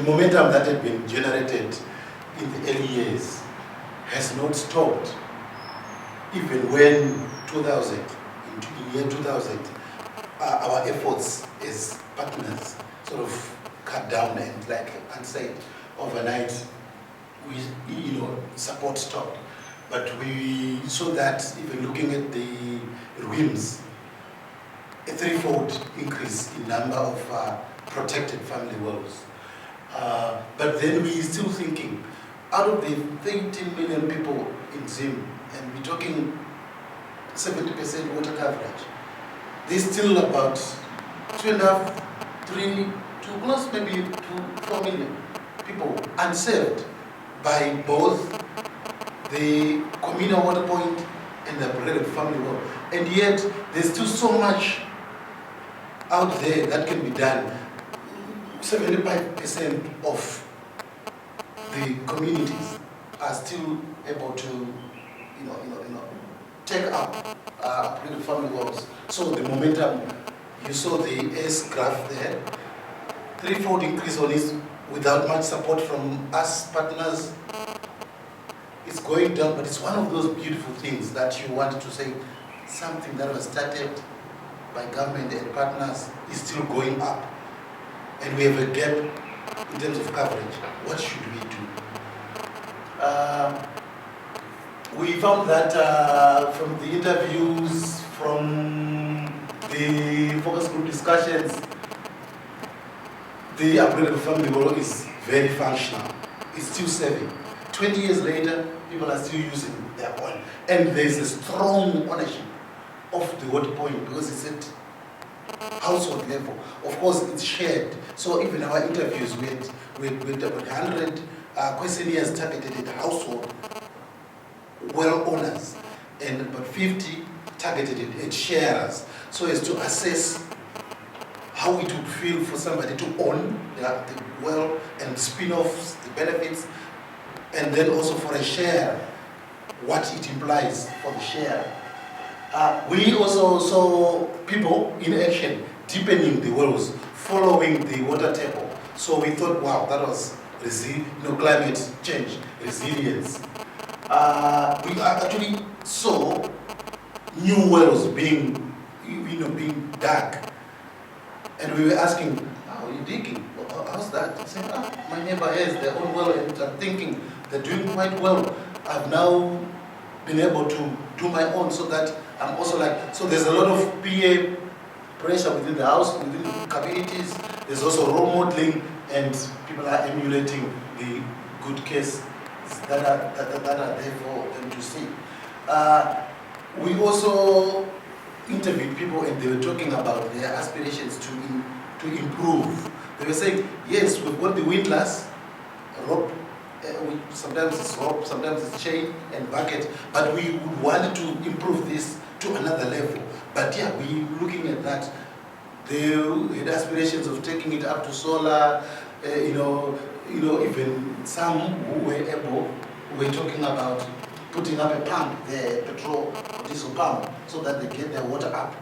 momentum that had been generated in the early years has not stopped, even when 2000, in year 2000, our efforts as partners sort of cut down and said overnight, support stopped. But we saw that even looking at the RWIMs, a threefold increase in number of protected family wells. But then we're still thinking, out of the 13 million people in Zim, and we're talking 70% water coverage, there's still about 2.5, 3 to close maybe to 4 million people unserved by both the communal water point and the upgraded family well. And yet, there's still so much out there that can be done. 75% of the communities are still able to, take up upgraded family wells. So the momentum, you saw the S graph there, threefold increase on this without much support from us partners. It's going down, but it's one of those beautiful things that you want to say, something that was started by government and partners is still going up. And we have a gap in terms of coverage. What should we do? We found that from the interviews, from the focus group discussions, the upgraded family well is very functional. It's still serving. 20 years later, people are still using their oil. And there's a strong ownership of the water point because it's at household level. Of course, it's shared. So even our interviews with about 100 questionnaires targeted at household well owners and about 50 targeted at sharers, so as to assess how it would feel for somebody to own the well and spin-offs, the benefits, and then also for a share, what it implies for the share. We also saw people in action deepening the wells, following the water table. So we thought, wow, that was climate change, resilience. We actually saw new wells being dug, and we were asking, how are you digging? How's that? I said, my neighbor has their own well, and I'm thinking they're doing quite well. I've now been able to do my own, so that I'm also so there's a lot of PA pressure within the house, within the communities. There's also role modeling, and people are emulating the good case that are there for them to see. We also interviewed people, and they were talking about their aspirations to improve. They were saying, yes, we've got the windlass, rope, sometimes it's rope, sometimes it's chain and bucket, but we would want to improve this to another level. But yeah, we're looking at that. They had aspirations of taking it up to solar, even some who were able, were talking about putting up a pump, the petrol or diesel pump, so that they get their water up.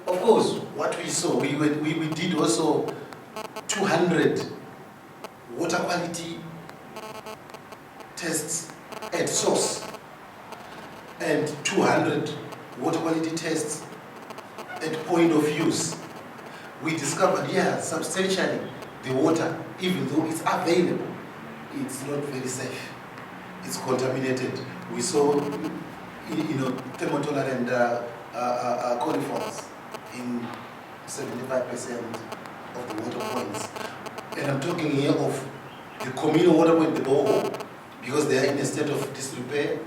Of course, what we saw, we did also 200 water quality tests at source and 200 water quality tests at point of use. We discovered, substantially the water, even though it's available, it's not very safe. It's contaminated. We saw, thermotolerant coliforms in 75% of the water points. And I'm talking here of the communal water point, the borehole, because they are in a state of disrepair.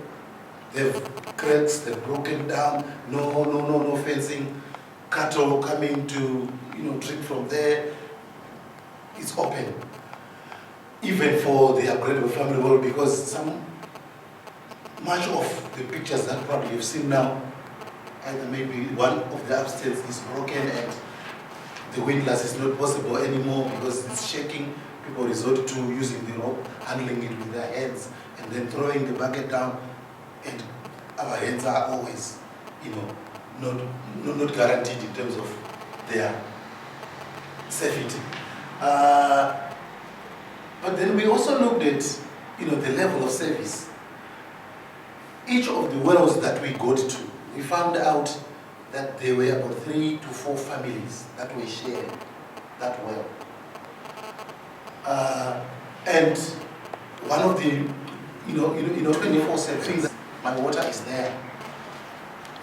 They've cracks, they've broken down, no fencing, cattle coming to drink from there. It's open. Even for the upgradable family well, because much of the pictures that probably you've seen now, either maybe one of the upstairs is broken and the windlass is not possible anymore because it's shaking. People resort to using the rope, handling it with their hands, and then throwing the bucket down. And our hands are always, not guaranteed in terms of their safety. But then we also looked at, the level of service. Each of the wells that we got to, we found out that there were about 3 to 4 families that were sharing that well. And one of the, 24/7 things, my water is there.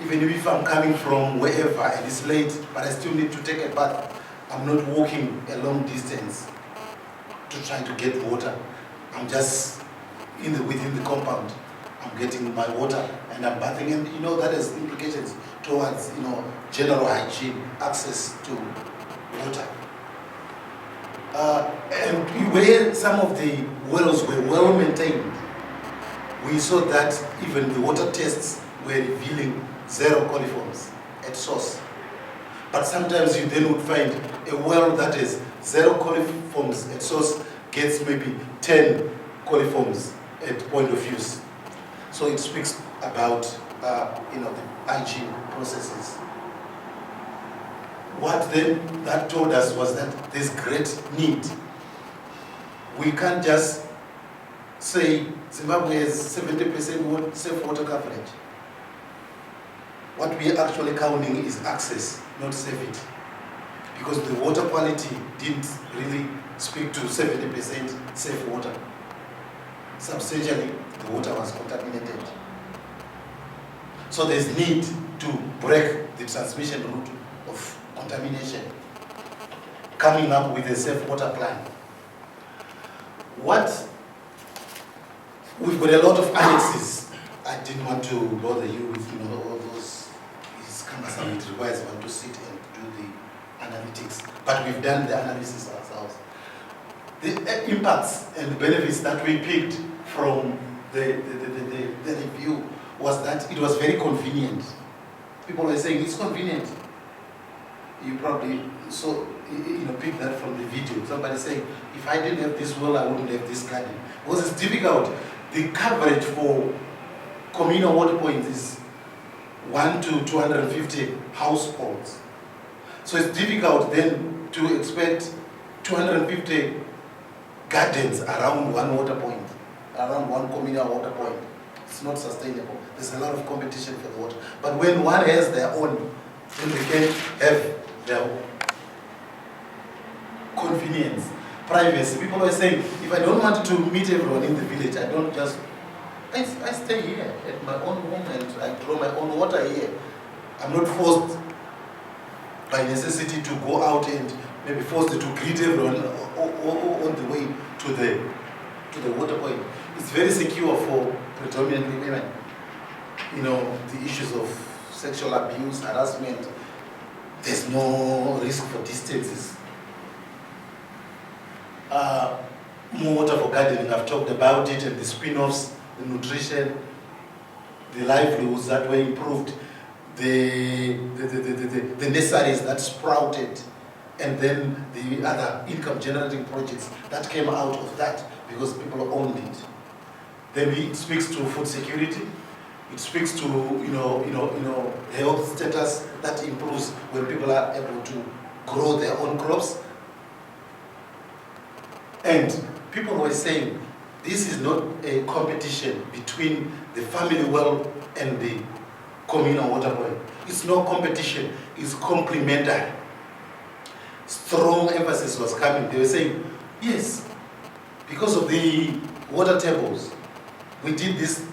Even if I'm coming from wherever and it's late, but I still need to take a bath, I'm not walking a long distance to try to get water. I'm just within the compound. I'm getting my water and I'm bathing, and that has implications towards general hygiene, access to water. And where some of the wells were well maintained, we saw that even the water tests were revealing 0 coliforms at source. But sometimes you then would find a well that is 0 coliforms at source gets maybe 10 coliforms at point of use. So it speaks about the hygiene processes. What then that told us was that there's great need. We can't just say Zimbabwe has 70% safe water coverage. What we are actually counting is access, not safety. Because the water quality didn't really speak to 70% safe water. Substantially, the water was contaminated. So there's need to break the transmission route of contamination, coming up with a safe water plan. We've got a lot of annexes. I didn't want to bother you with all those. It's cumbersome. It requires one to sit and do the analytics. But we've done the analysis ourselves. The impacts and benefits that we picked from the review was that it was very convenient. People were saying it's convenient. You probably picked that from the video. Somebody saying, if I didn't have this well, I wouldn't have this garden. Because it's difficult. The coverage for communal water points is 1 to 250 households. So it's difficult then to expect 250 gardens around one water point, around one communal water point. It's not sustainable. There's a lot of competition for the water. But when one has their own, then they can have their convenience, privacy. People are saying, if I don't want to meet everyone in the village, I don't just, I stay here at my own home and I draw my own water here. I'm not forced by necessity to go out and maybe forced to greet everyone on the way to the water point. It's very secure for predominantly women. The issues of sexual abuse, harassment, there's no risk for distances. More water for gardening, I've talked about it, and the spin-offs, the nutrition, the livelihoods that were improved, the nurseries that sprouted, and then the other income-generating projects that came out of that because people owned it. Then it speaks to food security. It speaks to health status that improves when people are able to grow their own crops. And people were saying this is not a competition between the family well and the communal water point. It's no competition, it's complementary. Strong emphasis was coming. They were saying, yes, because of the water tables, we did this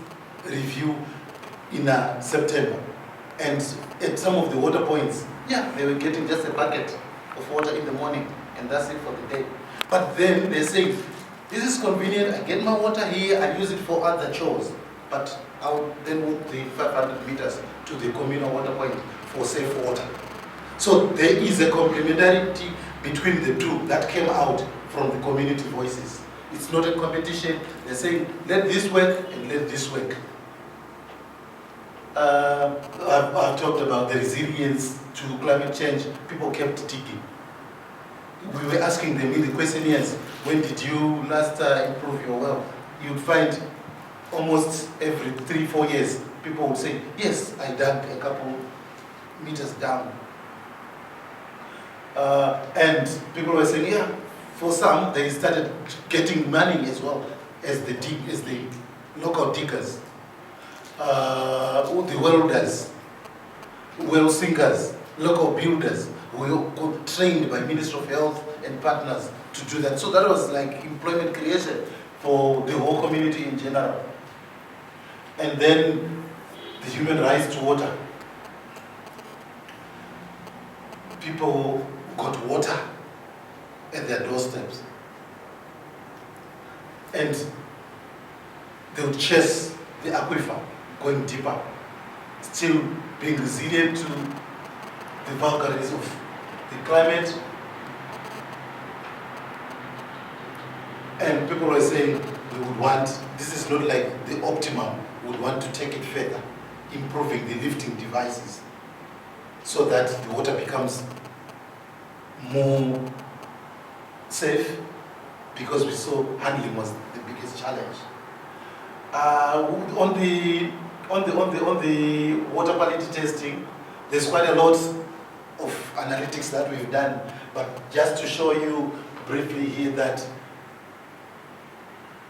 review in September. And at some of the water points, they were getting just a bucket of water in the morning, and that's it for the day. But then they say, this is convenient, I get my water here, I use it for other chores. But I'll then walk the 500 meters to the communal water point for safe water. So there is a complementarity between the two that came out from the community voices. It's not a competition. They're saying, let this work and let this work. I've talked about the resilience to climate change. People kept digging. We were asking them in the questionnaires, when did you last improve your well? You'd find almost every 3-4 years, people would say, yes, I dug a couple meters down. And people were saying, For some, they started getting money as well as the local diggers, the welders, well sinkers, local builders who got trained by Ministry of Health and partners to do that. So that was like employment creation for the whole community in general. And then the human rights to water. People got water at their doorsteps. And they would chase the aquifer, going deeper, still being resilient to the vagaries of the climate. And people were saying we would want, this is not like the optimum, we would want to take it further, improving the lifting devices so that the water becomes more safe, because we saw handling was the biggest challenge. On the water quality testing, there's quite a lot of analytics that we've done, but just to show you briefly here that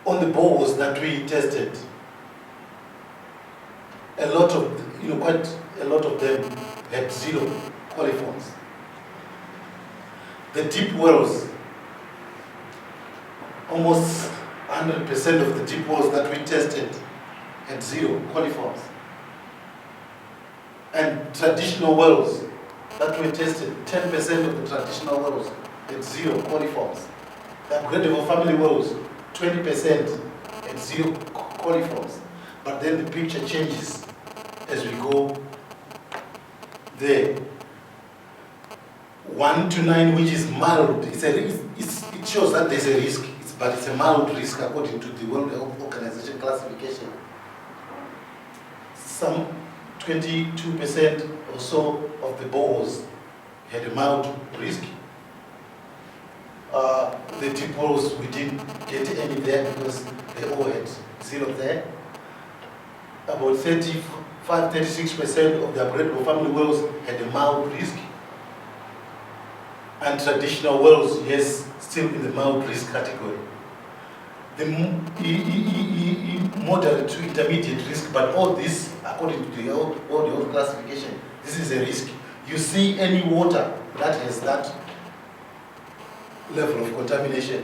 on the bores that we tested, a lot of, quite a lot of them had 0 coliforms. The deep wells, almost 100% of the deep wells that we tested had 0 coliforms. And traditional wells that we tested, 10% of the traditional wells had 0 coliforms. The upgradable family wells, 20% had 0 coliforms. But then the picture changes as we go there. 1 to 9, which is mild, it shows that there's a risk, but it's a mild risk according to the World Health Organization classification. Some 22% or so of the bores had a mild risk. The deep wells, we didn't get any there because they all had 0 there. About 35-36% of the upgradable family wells had a mild risk. And traditional wells, yes, still in the mild risk category. The moderate to intermediate risk, but all this, according to the World Health classification, this is a risk. You see any water that has that level of contamination,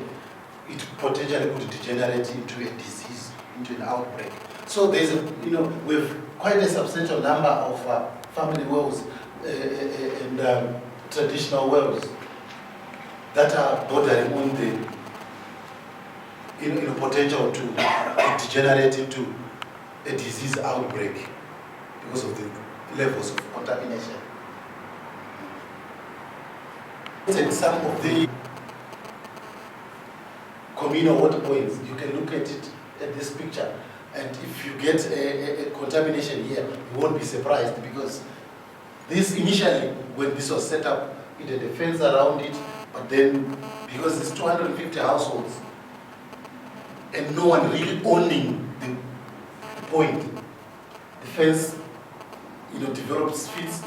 it potentially could degenerate into a disease, into an outbreak. So there's we have quite a substantial number of family wells and traditional wells that are bordering on the potential to degenerate into a disease outbreak because of the levels of contamination. And some of the communal water points, you can look at it at this picture, and if you get a contamination here, you won't be surprised, because this initially, when this was set up, it had a fence around it, but then because it's 250 households and no one really owning the point, the fence develops feet.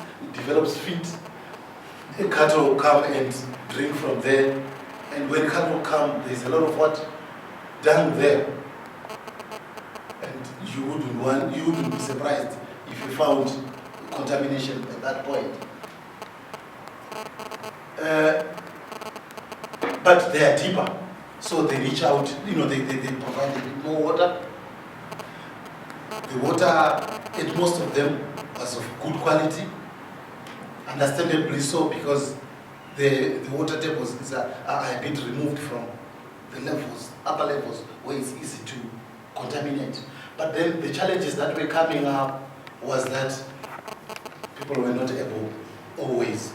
The cattle come and drink from there, and when cattle come, there's a lot of what dung there, and you wouldn't be surprised if you found contamination at that point. But they are deeper, so they reach out, they provide a bit more water. The water at most of them was of good quality, understandably so, because the water tables are a bit removed from the upper levels, where it's easy to contaminate. But then the challenges that were coming up was that people were not able always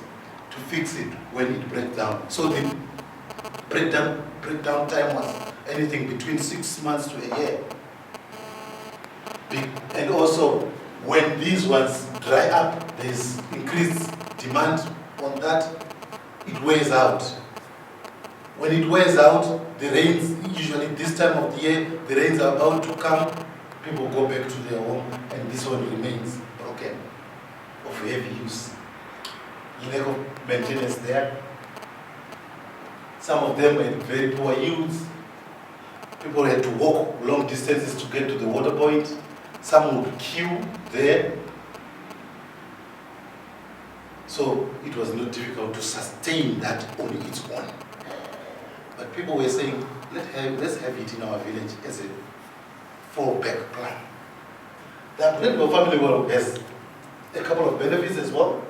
to fix it when it breaks down. So the breakdown time was anything between 6 months to a year. And also, when these ones dry up, there's increased demand on that, it wears out. When it wears out, the rains, usually this time of the year, the rains are about to come, people go back to their home, and this one remains broken, of heavy use. Lack of maintenance there. Some of them had very poor yields. People had to walk long distances to get to the water point. Some would queue there. So it was not difficult to sustain that on its own. But people were saying, let's have it in our village as a fallback plan. The Plentiful Family Well has a couple of benefits as well.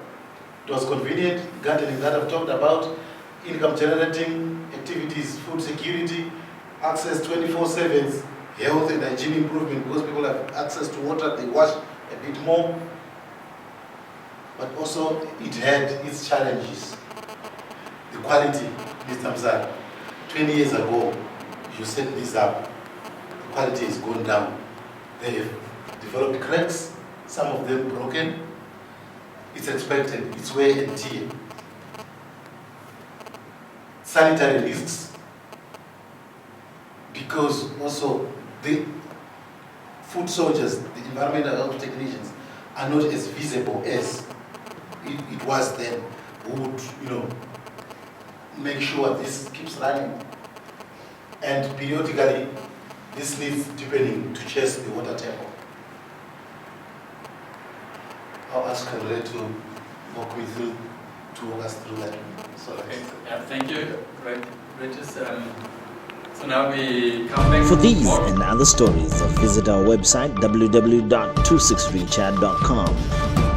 It was convenient, gardening that I've talked about, income generating activities, food security, access 24/7, health and hygiene improvement because people have access to water, they wash a bit more. But also it had its challenges. The quality, Mr. Mzal, 20 years ago, you set this up, the quality has gone down. They have developed cracks, some of them broken. It's expected, it's wear and tear. Sanitary risks, because also the food soldiers, the environmental health technicians, are not as visible as it was then, who would, make sure this keeps running. And periodically, this needs deepening to chase the water table. I'll ask Conrad to walk me through, to walk us through that. So okay. Thank you. Great. So now we come back. For these and other stories, visit our website www.263chat.com.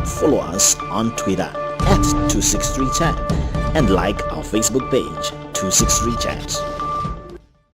Follow us on Twitter @263chat and like our Facebook page 263chat.